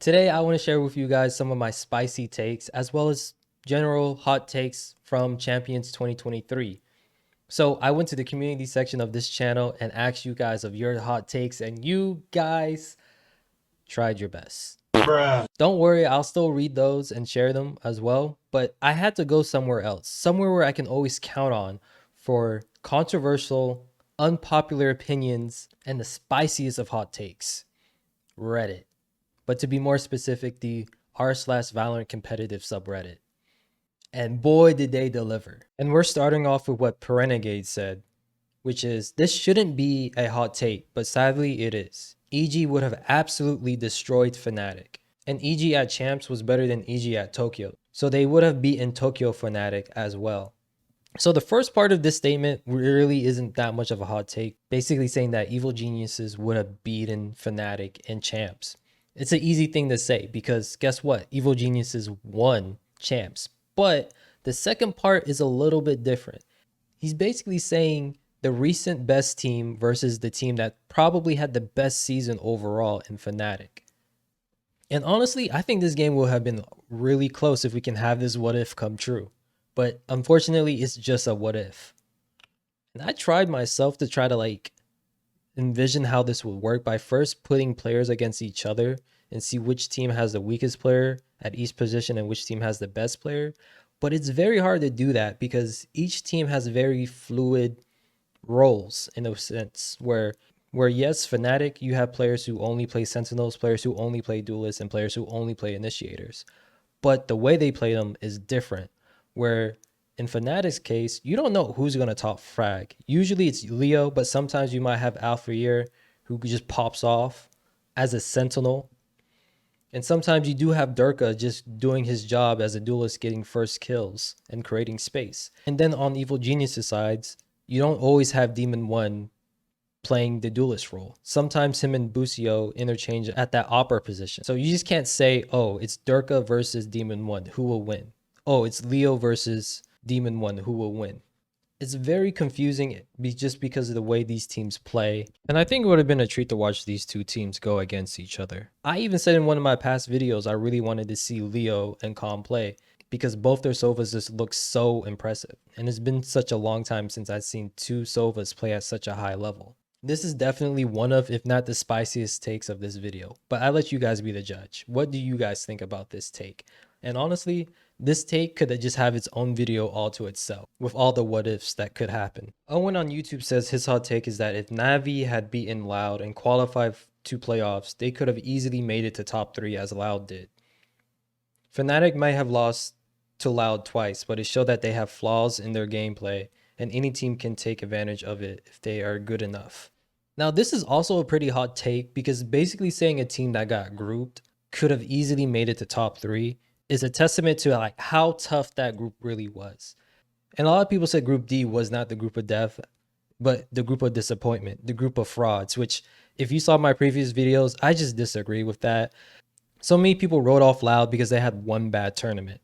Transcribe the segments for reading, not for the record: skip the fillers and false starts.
Today, I want to share with you guys some of my spicy takes as well as general hot takes from Champions 2023. So I went to the community section of this channel and asked you guys of your hot takes, and you guys tried your best. Bruh. Don't worry, I'll still read those and share them as well, but I had to go somewhere else, somewhere where I can always count on for controversial, unpopular opinions, and the spiciest of hot takes. Reddit. But to be more specific, the r/Valorant competitive subreddit. And boy, did they deliver. And we're starting off with what Perenegade said, which is, this shouldn't be a hot take, but sadly it is. EG would have absolutely destroyed Fnatic. And EG at Champs was better than EG at Tokyo. So they would have beaten Tokyo Fnatic as well. So the first part of this statement really isn't that much of a hot take, basically saying that Evil Geniuses would have beaten Fnatic in Champs. It's an easy thing to say because guess what? Evil Geniuses won Champs. But the second part is a little bit different. He's basically saying the recent best team versus the team that probably had the best season overall in Fnatic. And honestly, I think this game will have been really close if we can have this what if come true. But unfortunately, it's just a what if. And I tried myself to try to envision how this would work by first putting players against each other and see which team has the weakest player at each position and which team has the best player. But it's very hard to do that because each team has very fluid roles in a sense where yes, Fnatic, you have players who only play Sentinels, players who only play Duelists, and players who only play Initiators. But the way they play them is different, where in Fnatic's case, you don't know who's going to top frag. Usually it's Leo, but sometimes you might have Alphair who just pops off as a Sentinel. And sometimes you do have Durka just doing his job as a duelist, getting first kills and creating space. And then on Evil Genius's sides, you don't always have Demon 1 playing the duelist role. Sometimes him and Busio interchange at that opera position. So you just can't say, oh, it's Durka versus Demon 1, who will win? Oh, it's Leo versus Demon 1, who will win? It's very confusing just because of the way these teams play. And I think it would have been a treat to watch these two teams go against each other. I even said in one of my past videos, I really wanted to see Leo and Calm play because both their Sovas just look so impressive. And it's been such a long time since I've seen two Sovas play at such a high level. This is definitely one of, if not the spiciest takes of this video, but I let you guys be the judge. What do you guys think about this take? And honestly, this take could just have its own video all to itself with all the what ifs that could happen. Owen on YouTube says his hot take is that if NAVI had beaten Loud and qualified to playoffs, they could have easily made it to top 3 as Loud did. Fnatic might have lost to Loud twice, but it showed that they have flaws in their gameplay and any team can take advantage of it if they are good enough. Now, this is also a pretty hot take because basically saying a team that got grouped could have easily made it to top 3 is a testament to how tough that group really was. And a lot of people said Group D was not the group of death, but the group of disappointment, the group of frauds, which if you saw my previous videos, I just disagree with that. So many people wrote off Loud because they had one bad tournament.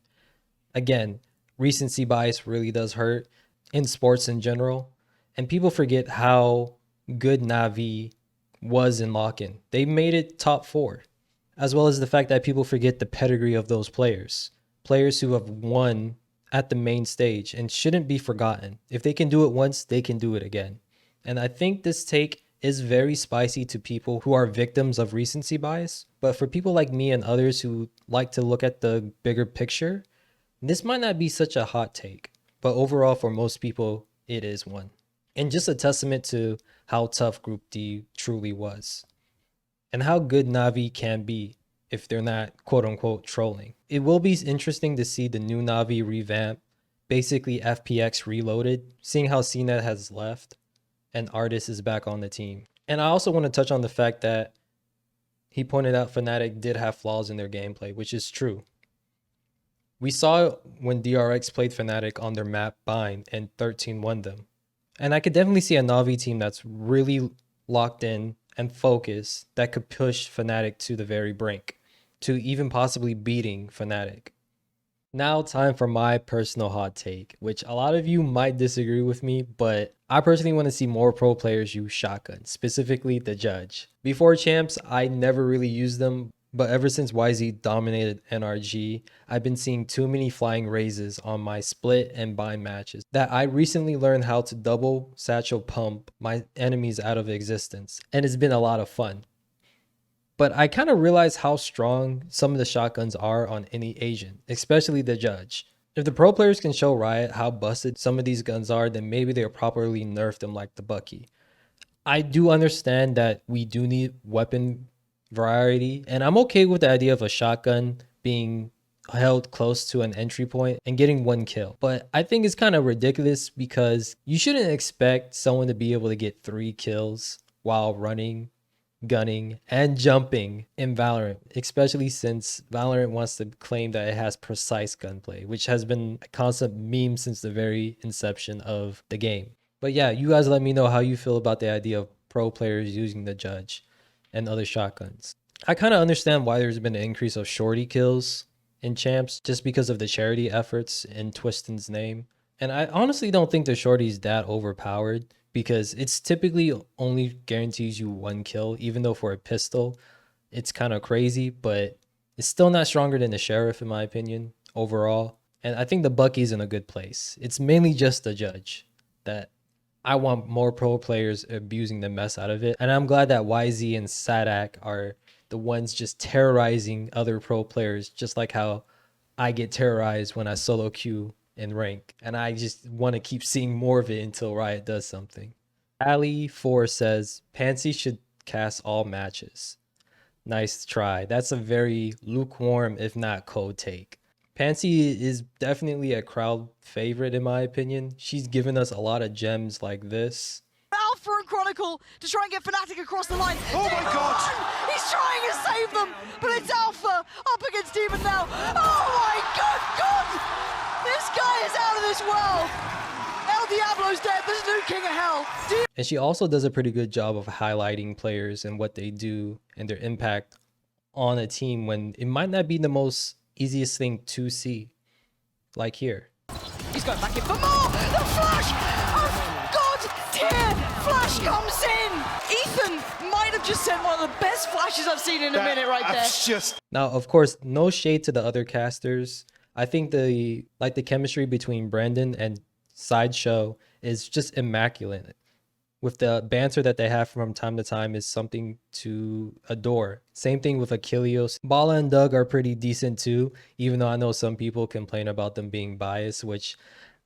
Again, recency bias really does hurt in sports in general. And people forget how good NAVI was in lock-in. They made it top 4. As well as the fact that people forget the pedigree of those players. Players who have won at the main stage and shouldn't be forgotten. If they can do it once, they can do it again. And I think this take is very spicy to people who are victims of recency bias. But for people like me and others who like to look at the bigger picture, this might not be such a hot take. But overall, for most people, it is one. And just a testament to how tough Group D truly was. And how good NAVI can be if they're not quote-unquote trolling. It will be interesting to see the new NAVI revamp, basically FPX reloaded, seeing how CNET has left and Artis is back on the team. And I also want to touch on the fact that he pointed out Fnatic did have flaws in their gameplay, which is true. We saw when DRX played Fnatic on their map Bind and 13 won them. And I could definitely see a NAVI team that's really locked in and focus that could push Fnatic to the very brink, to even possibly beating Fnatic. Now time for my personal hot take, which a lot of you might disagree with me, but I personally want to see more pro players use shotguns, specifically the Judge. Before Champs, I never really used them, But ever since YZ dominated NRG, I've been seeing too many flying raises on my split and bind matches that I recently learned how to double satchel pump my enemies out of existence, and it's been a lot of fun. But I kind of realized how strong some of the shotguns are on any agent, especially the judge. If the pro players can show Riot how busted some of these guns are, then maybe they'll properly nerf them like the Bucky. I do understand that we do need weapon variety, and I'm okay with the idea of a shotgun being held close to an entry point and getting one kill. But I think it's kind of ridiculous because you shouldn't expect someone to be able to get 3 kills while running, gunning, and jumping in Valorant, especially since Valorant wants to claim that it has precise gunplay, which has been a constant meme since the very inception of the game. But yeah, you guys let me know how you feel about the idea of pro players using the judge and other shotguns. I kind of understand why there's been an increase of shorty kills in champs just because of the charity efforts in Twiston's name. And I honestly don't think the shorty's that overpowered because it's typically only guarantees you 1 kill, even though for a pistol, it's kind of crazy, but it's still not stronger than the sheriff in my opinion overall. And I think the Bucky's in a good place. It's mainly just the judge that I want more pro players abusing the mess out of it. And I'm glad that YZ and Sadak are the ones just terrorizing other pro players, just like how I get terrorized when I solo queue in rank. And I just want to keep seeing more of it until Riot does something. Ali4 says, Pansy should cast all matches. Nice try. That's a very lukewarm, if not cold take. Pansy is definitely a crowd favorite in my opinion. She's given us a lot of gems like this. Alpha and Chronicle to try and get Fnatic across the line. Oh my god! He's trying to save them, but it's Alpha up against Demon now. Oh my god! This guy is out of this world. El Diablo's dead. There's a new king of hell. And she also does a pretty good job of highlighting players and what they do and their impact on a team when it might not be the most easiest thing to see, like here. He's going back in for more. The flash of God tier flash comes in. Ethan might have just sent one of the best flashes I've seen in a minute right there. Now, of course, no shade to the other casters. I think the chemistry between Brandon and Sideshow is just immaculate. With the banter that they have from time to time is something to adore. Same thing with Achilleos. Bala and Doug are pretty decent too, even though I know some people complain about them being biased, which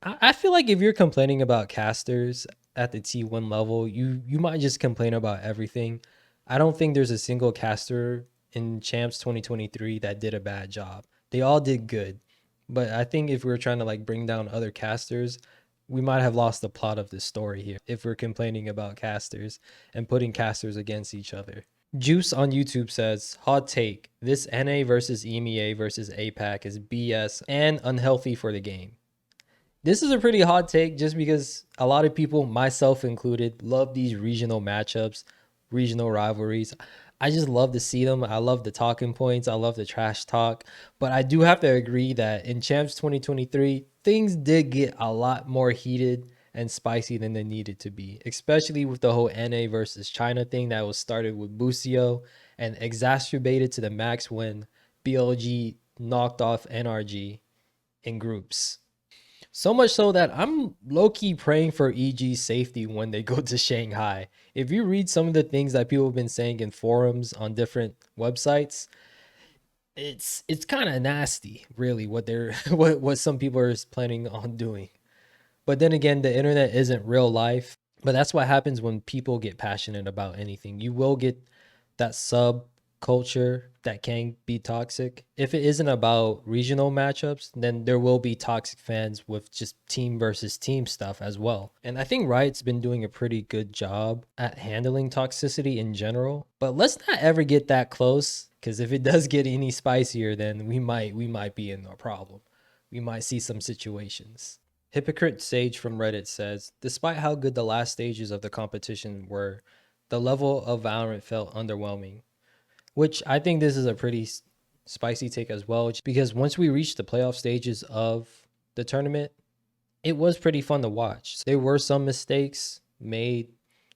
I feel like if you're complaining about casters at the T1 level, you might just complain about everything. I don't think there's a single caster in Champs 2023 that did a bad job. They all did good. But I think if we were trying to like bring down other casters, we might have lost the plot of this story here if we're complaining about casters and putting casters against each other. Juice on YouTube says, hot take, this NA versus EMEA versus APAC is BS and unhealthy for the game. This is a pretty hot take just because a lot of people, myself included, love these regional matchups, regional rivalries. I just love to see them. I love the talking points. I love the trash talk. But I do have to agree that in Champs 2023, things did get a lot more heated and spicy than they needed to be, especially with the whole NA versus China thing that was started with Bucio and exacerbated to the max when BLG knocked off NRG in groups. So much so that I'm low-key praying for EG's safety when they go to Shanghai. If you read some of the things that people have been saying in forums on different websites, it's kind of nasty, really, what some people are planning on doing. But then again, the internet isn't real life. But that's what happens when people get passionate about anything. You will get that sub culture that can be toxic. If it isn't about regional matchups, then there will be toxic fans with just team versus team stuff as well. And I think Riot's been doing a pretty good job at handling toxicity in general. But let's not ever get that close, because if it does get any spicier, then we might be in a problem. We might see some situations. Hypocrite Sage from Reddit says, despite how good the last stages of the competition were, the level of Valorant felt underwhelming. Which I think this is a pretty spicy take as well, because once we reached the playoff stages of the tournament, it was pretty fun to watch. There were some mistakes made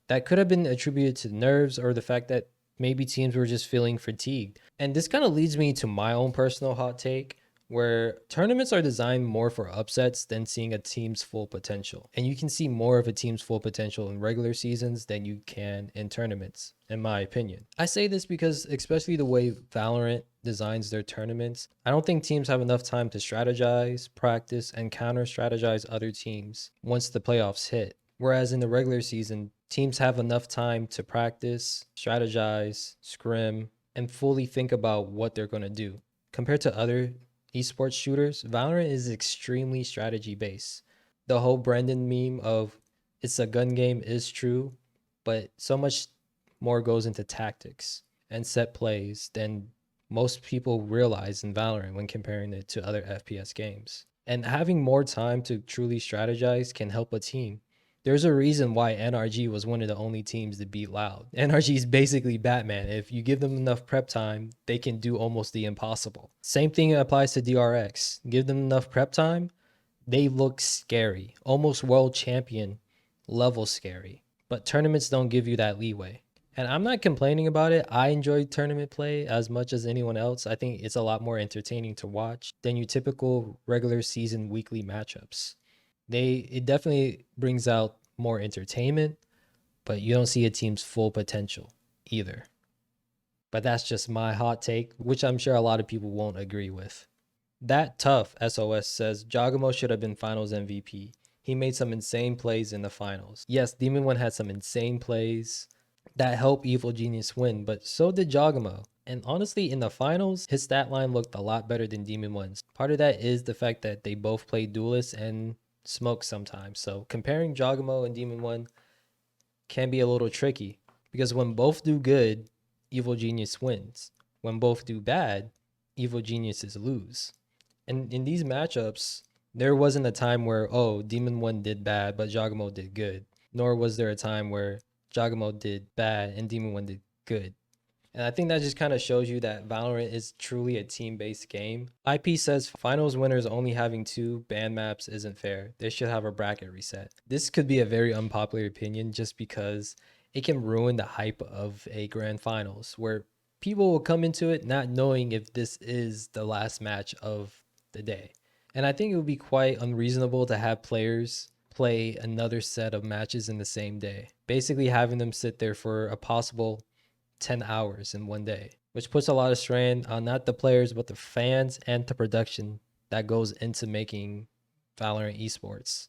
that could have been attributed to nerves or the fact that Maybe teams were just feeling fatigued. And this kind of leads me to my own personal hot take, where tournaments are designed more for upsets than seeing a team's full potential. And you can see more of a team's full potential in regular seasons than you can in tournaments, in my opinion. I say this because, especially the way Valorant designs their tournaments, I don't think teams have enough time to strategize, practice, and counter strategize other teams once the playoffs hit. Whereas in the regular season, teams have enough time to practice, strategize, scrim, and fully think about what they're going to do. Compared to other esports shooters, Valorant is extremely strategy based. The whole Brendan meme of it's a gun game is true, but so much more goes into tactics and set plays than most people realize in Valorant when comparing it to other FPS games. And having more time to truly strategize can help a team. There's a reason why NRG was one of the only teams to beat Loud. NRG is basically Batman. If you give them enough prep time, they can do almost the impossible. Same thing applies to DRX. Give them enough prep time, they look scary, almost world champion level scary. But tournaments don't give you that leeway. And I'm not complaining about it. I enjoy tournament play as much as anyone else. I think it's a lot more entertaining to watch than your typical regular season weekly matchups. It definitely brings out more entertainment, but you don't see a team's full potential either. But that's just my hot take, which I'm sure a lot of people won't agree with. That Tough SOS says Jagamo should have been finals MVP. He made some insane plays in the finals. Yes, Demon One had some insane plays that helped Evil Genius win, but so did Jagamo. And honestly, in the finals, his stat line looked a lot better than Demon One's. Part of that is the fact that they both play duelists and smoke sometimes. So comparing Jagamo and Demon One can be a little tricky because when both do good, Evil Genius wins. When both do bad, Evil Geniuses lose. And in these matchups, there wasn't a time where, oh, Demon One did bad, but Jagamo did good. Nor was there a time where Jagamo did bad and Demon One did good. And I think that just kind of shows you that Valorant is truly a team-based game. IP says finals winners only having 2 ban maps isn't fair. They should have a bracket reset. This could be a very unpopular opinion just because it can ruin the hype of a grand finals where people will come into it not knowing if this is the last match of the day. And I think it would be quite unreasonable to have players play another set of matches in the same day, basically having them sit there for a possible 10 hours in one day, which puts a lot of strain on not the players, but the fans and the production that goes into making Valorant esports.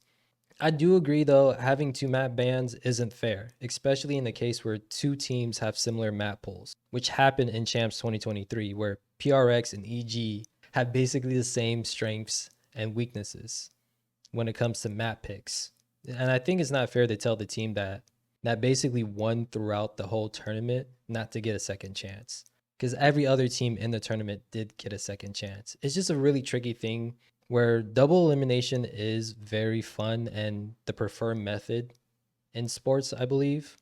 I do agree though, having 2 map bans isn't fair, especially in the case where 2 teams have similar map pools, which happened in Champs 2023, where PRX and EG have basically the same strengths and weaknesses when it comes to map picks. And I think it's not fair to tell the team that basically won throughout the whole tournament not to get a second chance, because every other team in the tournament did get a second chance. It's just a really tricky thing where double elimination is very fun and the preferred method in sports, I believe.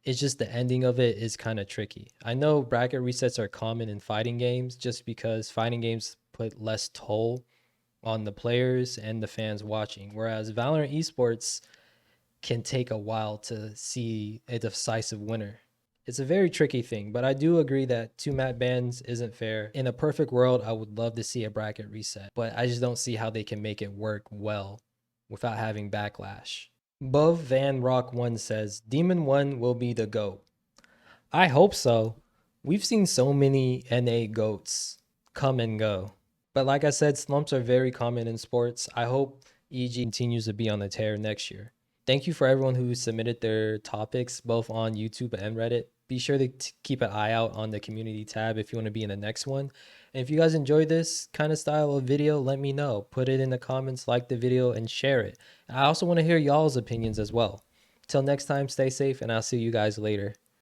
It's just the ending of it is kind of tricky. I know bracket resets are common in fighting games just because fighting games put less toll on the players and the fans watching, whereas Valorant esports can take a while to see a decisive winner. It's a very tricky thing, but I do agree that 2 map bans isn't fair. In a perfect world, I would love to see a bracket reset, but I just don't see how they can make it work well without having backlash. Bov Van Rock 1 says, Demon 1 will be the GOAT. I hope so. We've seen so many NA GOATs come and go. But like I said, slumps are very common in sports. I hope EG continues to be on the tear next year. Thank you for everyone who submitted their topics, both on YouTube and Reddit. Be sure to keep an eye out on the community tab if you want to be in the next one. And if you guys enjoy this kind of style of video, let me know. Put it in the comments, like the video, and share it. I also want to hear y'all's opinions as well. Till next time, stay safe, and I'll see you guys later.